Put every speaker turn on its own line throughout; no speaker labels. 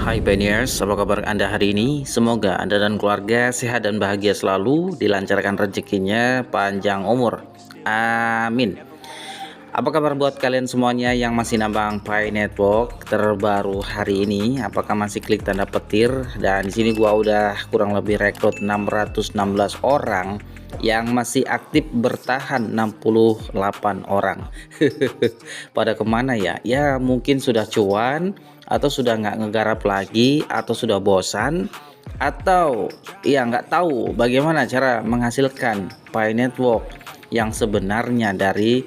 Hai Pioneers, apa kabar Anda hari ini? Semoga Anda dan keluarga sehat dan bahagia selalu, dilancarkan rezekinya, panjang umur. Amin. Apa kabar buat kalian semuanya yang masih nambang Pi Network terbaru hari ini? Apakah masih klik tanda petir? Dan di sini gua udah kurang lebih rekrut 616 orang yang masih aktif bertahan 68 orang. Pada kemana ya? Ya mungkin sudah cuan, atau sudah nggak ngegarap lagi, atau sudah bosan, atau ya nggak tahu bagaimana cara menghasilkan Pi Network yang sebenarnya dari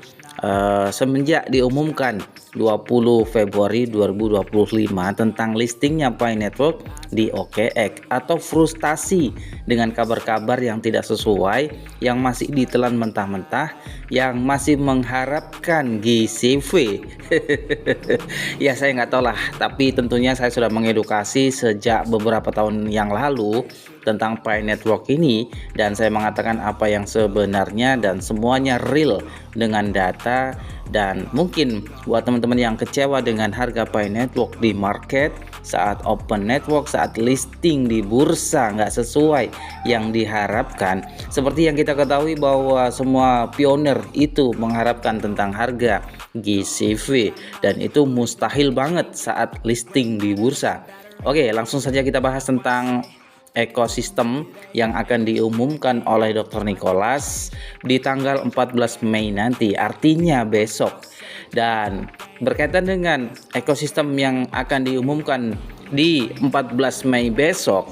semenjak diumumkan 20 Februari 2025 tentang listingnya Pi Network di OKX, atau frustasi dengan kabar-kabar yang tidak sesuai, yang masih ditelan mentah-mentah, yang masih mengharapkan GCV. Ya saya nggak tahu lah, tapi tentunya saya sudah mengedukasi sejak beberapa tahun yang lalu tentang Pi Network ini, dan saya mengatakan apa yang sebenarnya dan semuanya real dengan data. Dan mungkin buat teman-teman yang kecewa dengan harga Pi Network di market saat open network, saat listing di bursa nggak sesuai yang diharapkan, seperti yang kita ketahui bahwa semua pioner itu mengharapkan tentang harga GCV, dan itu mustahil banget saat listing di bursa. Oke, langsung saja kita bahas tentang ekosistem yang akan diumumkan oleh Dr. Nicholas di tanggal 14 Mei nanti, artinya besok. Dan berkaitan dengan ekosistem yang akan diumumkan di 14 Mei besok,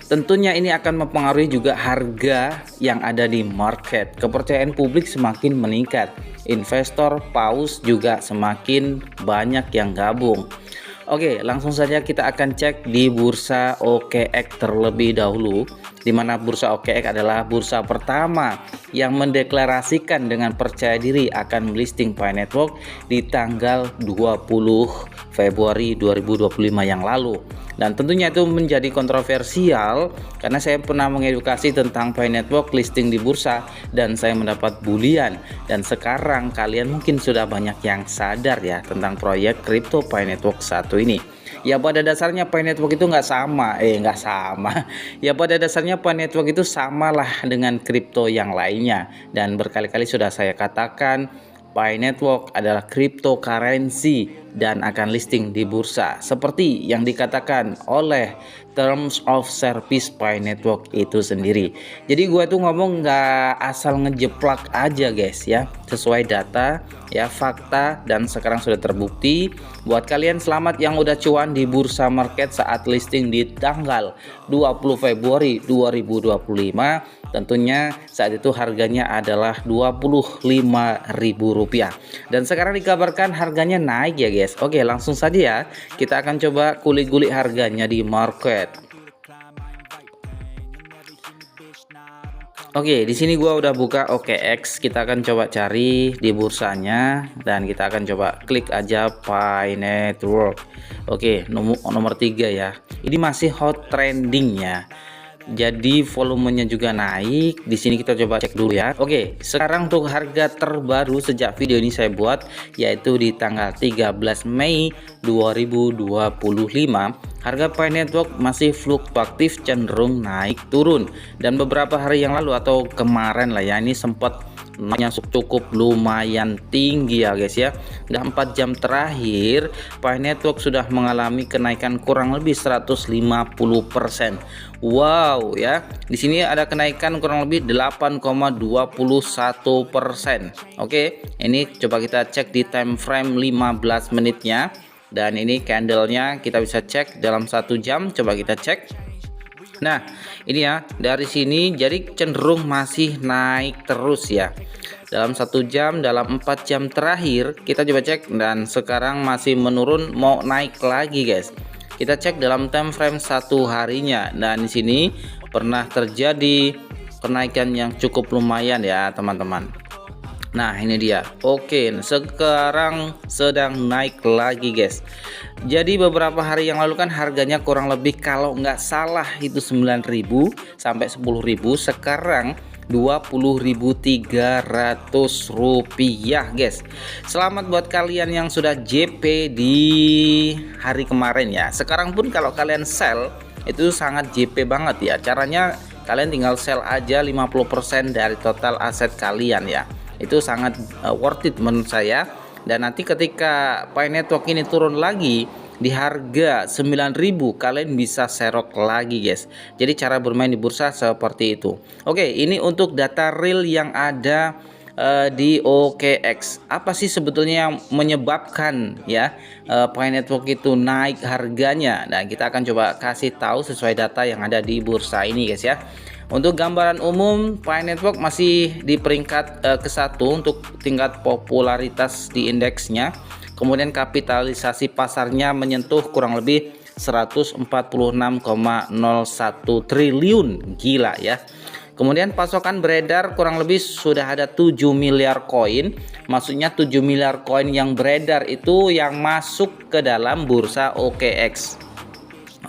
tentunya ini akan mempengaruhi juga harga yang ada di market. Kepercayaan publik semakin meningkat, investor paus juga semakin banyak yang gabung. Oke, langsung saja kita akan cek di bursa OKX terlebih dahulu, di mana bursa OKX adalah bursa pertama yang mendeklarasikan dengan percaya diri akan melisting Pi Network di tanggal 20 Februari 2025 yang lalu. Dan tentunya itu menjadi kontroversial karena saya pernah mengedukasi tentang Pi Network listing di bursa dan saya mendapat bulian. Dan sekarang kalian mungkin sudah banyak yang sadar ya tentang proyek kripto Pi Network 1 ini. Ya pada dasarnya Pi Network itu nggak sama. Ya pada dasarnya Pi Network itu samalah dengan kripto yang lainnya. Dan berkali-kali sudah saya katakan, Pi Network adalah cryptocurrency dan akan listing di bursa seperti yang dikatakan oleh Terms of Service Pi Network itu sendiri. Jadi gue tuh ngomong nggak asal ngejeplak aja guys ya, sesuai data ya, fakta, dan sekarang sudah terbukti. Buat kalian selamat yang udah cuan di bursa market saat listing di tanggal 20 Februari 2025. Tentunya saat itu harganya adalah Rp25.000 dan sekarang dikabarkan harganya naik ya guys. Oke, langsung saja ya, kita akan coba kulik-kulik harganya di market. Oke, di sini gua udah buka OKX. Kita akan coba cari di bursanya dan kita akan coba klik aja Pi Network. Oke, nomor 3 ya. Ini masih hot trending ya. Jadi volumenya juga naik. Di sini kita coba cek dulu ya. Oke, sekarang untuk harga terbaru sejak video ini saya buat, yaitu di tanggal 13 Mei 2025, harga Pi Network masih fluktuatif, cenderung naik turun. Dan beberapa hari yang lalu atau kemarin lah ya, ini sempat cukup lumayan tinggi ya guys ya. Udah 4 jam terakhir Pi Network sudah mengalami kenaikan kurang lebih 150%. Wow ya, di sini ada kenaikan kurang lebih 8,21%. Oke, ini coba kita cek di time frame 15 menitnya, dan ini candlenya kita bisa cek dalam 1 jam. Coba kita cek. Nah ini ya, dari sini jadi cenderung masih naik terus ya dalam 1 jam, dalam 4 jam terakhir kita coba cek, dan sekarang masih menurun mau naik lagi guys. Kita cek dalam time frame 1 harinya, dan di sini pernah terjadi kenaikan yang cukup lumayan ya teman-teman. Nah ini dia. Oke, sekarang sedang naik lagi guys. Jadi beberapa hari yang lalu kan harganya kurang lebih kalau nggak salah itu 9.000 sampai 10.000. Sekarang Rp20.300 guys. Selamat buat kalian yang sudah JP di hari kemarin ya. Sekarang pun kalau kalian sell itu sangat JP banget ya. Caranya kalian tinggal sell aja 50% dari total aset kalian ya. Itu sangat worth it menurut saya. Dan nanti ketika Pi Network ini turun lagi di harga 9.000, kalian bisa serok lagi guys. Jadi cara bermain di bursa seperti itu. Oke, ini untuk data real yang ada di OKX. Apa sih sebetulnya yang menyebabkan ya Pi Network itu naik harganya? Nah, kita akan coba kasih tahu sesuai data yang ada di bursa ini guys ya. Untuk gambaran umum, Pi Network masih di peringkat ke-1 untuk tingkat popularitas di indeksnya. Kemudian kapitalisasi pasarnya menyentuh kurang lebih 146,01 triliun. Gila ya. Kemudian pasokan beredar kurang lebih sudah ada 7 miliar koin. Maksudnya 7 miliar koin yang beredar itu yang masuk ke dalam bursa OKX.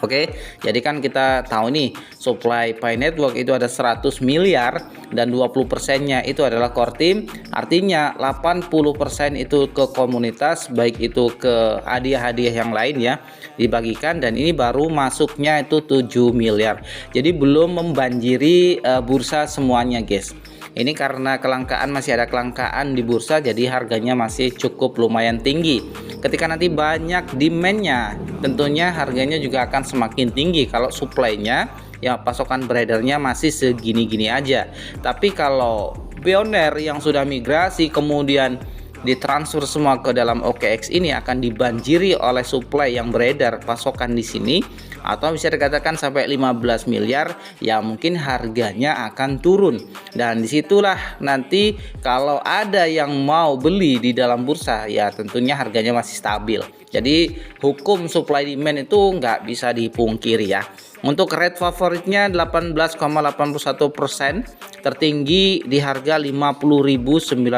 Oke, jadi kan kita tahu nih supply Pi Network itu ada 100 miliar dan 20%-nya itu adalah core team. Artinya 80% itu ke komunitas, baik itu ke hadiah-hadiah yang lain ya, dibagikan, dan ini baru masuknya itu 7 miliar. Jadi belum membanjiri bursa semuanya guys. Ini karena kelangkaan, masih ada kelangkaan di bursa, jadi harganya masih cukup lumayan tinggi. Ketika nanti banyak demand-nya, tentunya harganya juga akan semakin tinggi. Kalau supply-nya ya pasokan beredarnya masih segini-gini aja. Tapi kalau pioner yang sudah migrasi kemudian ditransfer semua ke dalam OKX ini akan dibanjiri oleh supply yang beredar pasokan di sini, atau bisa dikatakan sampai 15 miliar ya, mungkin harganya akan turun. Dan disitulah nanti kalau ada yang mau beli di dalam bursa ya tentunya harganya masih stabil. Jadi hukum supply demand itu nggak bisa dipungkiri ya. Untuk rate favoritnya 18,81%, tertinggi di harga Rp50.095,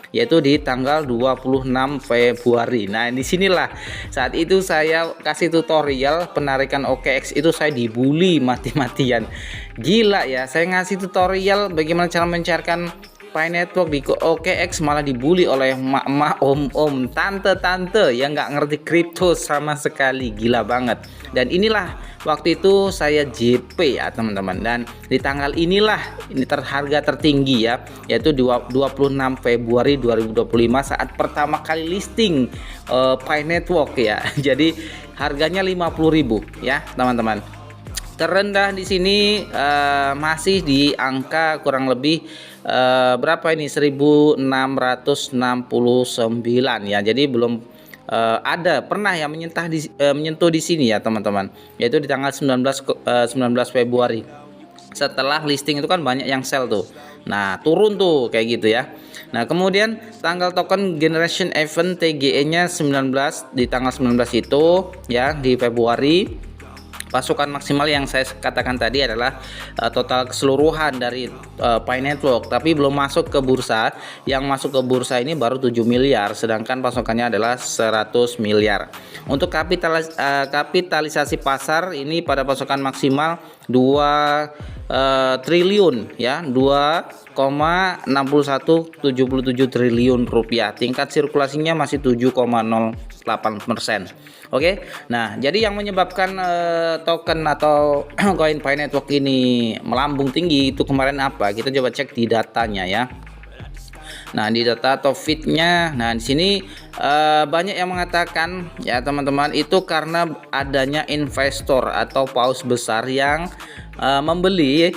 yaitu di tanggal 26 Februari. Nah, disinilah saat itu saya kasih tutorial penarikan OKX itu saya dibully mati-matian. Gila ya, saya ngasih tutorial bagaimana cara mencairkan Pi Network di OKX malah dibully oleh emak-emak, om-om, tante-tante yang nggak ngerti kripto sama sekali. Gila banget. Dan inilah waktu itu saya JP ya teman-teman, dan di tanggal inilah ini harga tertinggi ya, yaitu 26 Februari 2025 saat pertama kali listing Pi Network ya. Jadi harganya 50.000 ya teman-teman. Terendah di sini masih di angka kurang lebih berapa ini, 1669 ya. Jadi belum ada pernah yang menyentuh di sini ya teman-teman, yaitu di tanggal 19 Februari. Setelah listing itu kan banyak yang sell tuh. Nah, turun tuh kayak gitu ya. Nah, kemudian tanggal token generation event TGE-nya 19 di tanggal 19 itu ya, di Februari. Pasukan maksimal yang saya katakan tadi adalah total keseluruhan dari Pi Network, tapi belum masuk ke bursa. Yang masuk ke bursa ini baru 7 miliar, sedangkan pasokannya adalah 100 miliar. Untuk kapitalisasi pasar ini pada pasokan maksimal 2 triliun ya, 2,6177 triliun rupiah. Tingkat sirkulasinya masih 7,08%. Oke. Nah, jadi yang menyebabkan token atau koin Pi Network ini melambung tinggi itu kemarin apa? Kita coba cek di datanya ya. Nah, di data atau feednya, nah di sini banyak yang mengatakan ya teman-teman, itu karena adanya investor atau paus besar yang membeli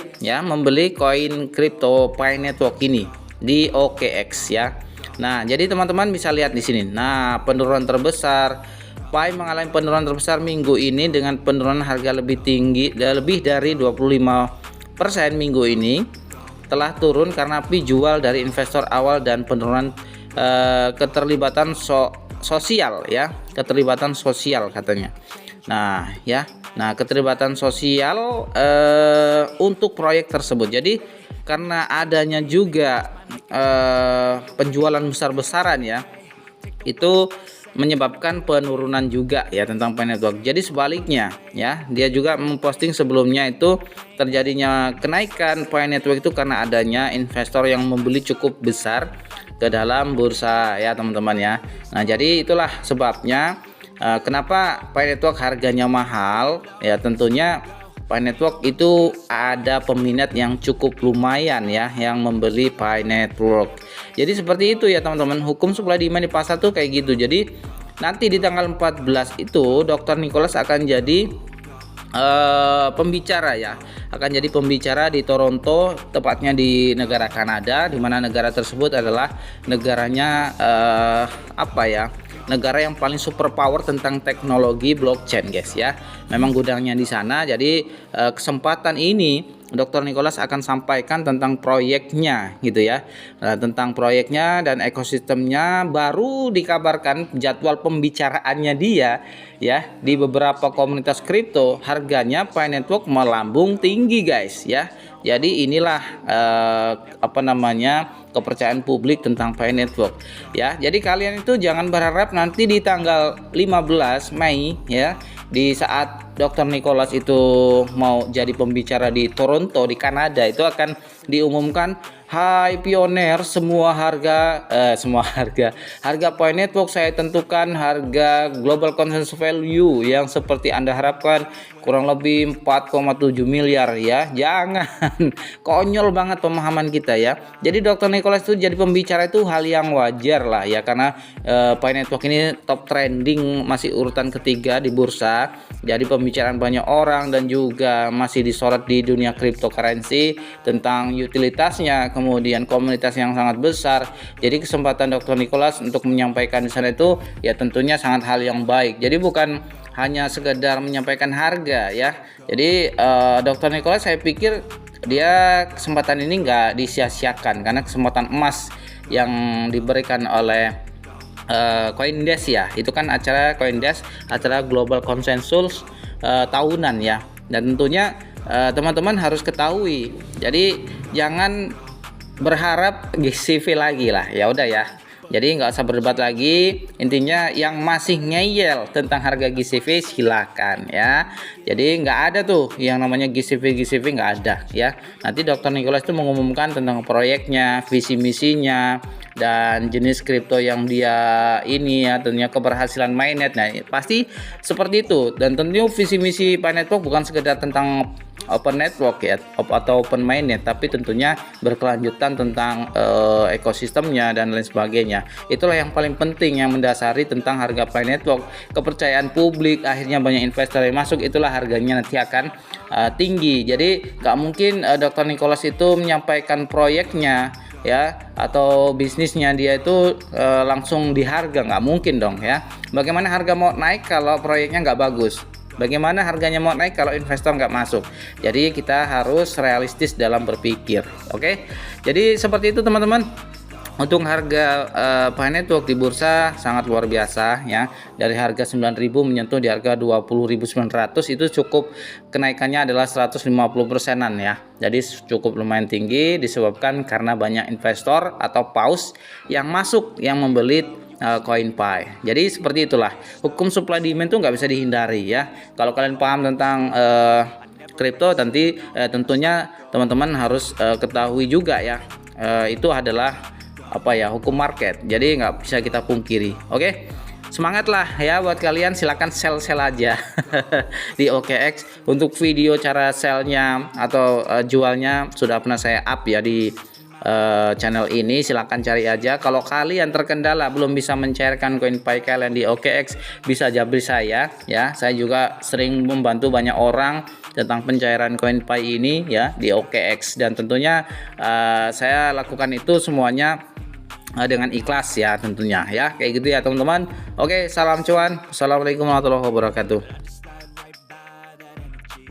koin kripto Pi Network ini di OKX ya. Nah, jadi teman-teman bisa lihat di sini. Nah, penurunan terbesar Pi mengalami penurunan terbesar minggu ini dengan penurunan harga lebih tinggi, lebih dari 25% minggu ini. Telah turun karena Pi jual dari investor awal dan penurunan keterlibatan sosial ya, keterlibatan sosial katanya. Nah ya, keterlibatan sosial untuk proyek tersebut. Jadi karena adanya juga penjualan besar-besaran ya, itu menyebabkan penurunan juga ya tentang Pi Network. Jadi sebaliknya ya, dia juga memposting sebelumnya itu terjadinya kenaikan Pi Network itu karena adanya investor yang membeli cukup besar ke dalam bursa ya teman-teman ya. Nah, jadi itulah sebabnya kenapa Pi Network harganya mahal ya. Tentunya Pi Network itu ada peminat yang cukup lumayan ya yang membeli Pi Network. Jadi seperti itu ya teman-teman, hukum supply demand di pasar tuh kayak gitu. Jadi nanti di tanggal 14 itu Dr. Nicholas akan jadi pembicara ya, akan jadi pembicara di Toronto, tepatnya di negara Kanada, di mana negara tersebut adalah negaranya negara yang paling super power tentang teknologi blockchain guys ya. Memang gudangnya di sana. Jadi kesempatan ini Dr. Nicholas akan sampaikan tentang proyeknya gitu ya. Tentang proyeknya dan ekosistemnya, baru dikabarkan jadwal pembicaraannya dia ya di beberapa komunitas kripto. Harganya Pi Network melambung tinggi guys ya. Jadi inilah kepercayaan publik tentang Pi Network ya. Jadi kalian itu jangan berharap nanti di tanggal 15 Mei ya, di saat Dr. Nicholas itu mau jadi pembicara di Toronto di Kanada, itu akan diumumkan, "Hai pioner, harga Pi Network saya tentukan harga global consensus value yang seperti Anda harapkan, kurang lebih 4,7 miliar ya." Jangan konyol banget pemahaman kita ya. Jadi Dr. Nicholas itu jadi pembicara itu hal yang wajar lah ya, karena Pi Network ini top trending, masih urutan ketiga di bursa. Jadi pembicaraan banyak orang dan juga masih disorot di dunia cryptocurrency tentang utilitasnya, kemudian komunitas yang sangat besar. Jadi kesempatan Dr. Nicholas untuk menyampaikan di sana itu ya tentunya sangat hal yang baik. Jadi bukan hanya sekedar menyampaikan harga ya. Jadi Dr. Nicholas saya pikir dia kesempatan ini nggak disia-siakan, karena kesempatan emas yang diberikan oleh CoinDesk ya. Itu kan acara CoinDesk, acara global consensus tahunan ya. Dan tentunya teman-teman harus ketahui. Jadi jangan berharap GCV lagi lah. Ya udah ya. Jadi nggak usah berdebat lagi. Intinya yang masih ngeyel tentang harga GCV silakan ya. Jadi nggak ada tuh yang namanya GCV nggak ada ya. Nanti Dr. Nicholas itu mengumumkan tentang proyeknya, visi misinya, dan jenis kripto yang dia ini ya, tentunya keberhasilan mainnet. Nah pasti seperti itu. Dan tentunya visi misi Pi Network bukan sekedar tentang open network ya atau open mainnet, tapi tentunya berkelanjutan tentang ekosistemnya dan lain sebagainya. Itulah yang paling penting, yang mendasari tentang harga Pi Network. Kepercayaan publik, akhirnya banyak investor yang masuk, itulah harganya nanti akan tinggi. Jadi nggak mungkin Dr. Nicholas itu menyampaikan proyeknya ya atau bisnisnya dia itu langsung di harga, nggak mungkin dong ya. Bagaimana harga mau naik kalau proyeknya nggak bagus? Bagaimana harganya mau naik kalau investor nggak masuk? Jadi kita harus realistis dalam berpikir. Oke, jadi seperti itu teman-teman. Untuk harga Pi Network di bursa sangat luar biasa ya. Dari harga 9.000 menyentuh di harga 20.900, itu cukup kenaikannya adalah 150%-an ya. Jadi cukup lumayan tinggi disebabkan karena banyak investor atau paus yang masuk yang membeli CoinPi. Jadi seperti itulah, hukum supply demand itu nggak bisa dihindari ya. Kalau kalian paham tentang kripto, nanti tentunya teman-teman harus ketahui juga ya, itu adalah hukum market. Jadi nggak bisa kita pungkiri. Oke, semangatlah ya buat kalian. Silakan sell aja di OKX. Untuk video cara sellnya atau jualnya sudah pernah saya up ya di channel ini, silahkan cari aja. Kalau kalian terkendala belum bisa mencairkan CoinPi kalian di OKX, bisa jabri saya ya. Saya juga sering membantu banyak orang tentang pencairan CoinPi ini ya di OKX, dan tentunya saya lakukan itu semuanya dengan ikhlas ya tentunya ya, kayak gitu ya teman-teman. Oke, salam cuan. Assalamualaikum warahmatullahi wabarakatuh.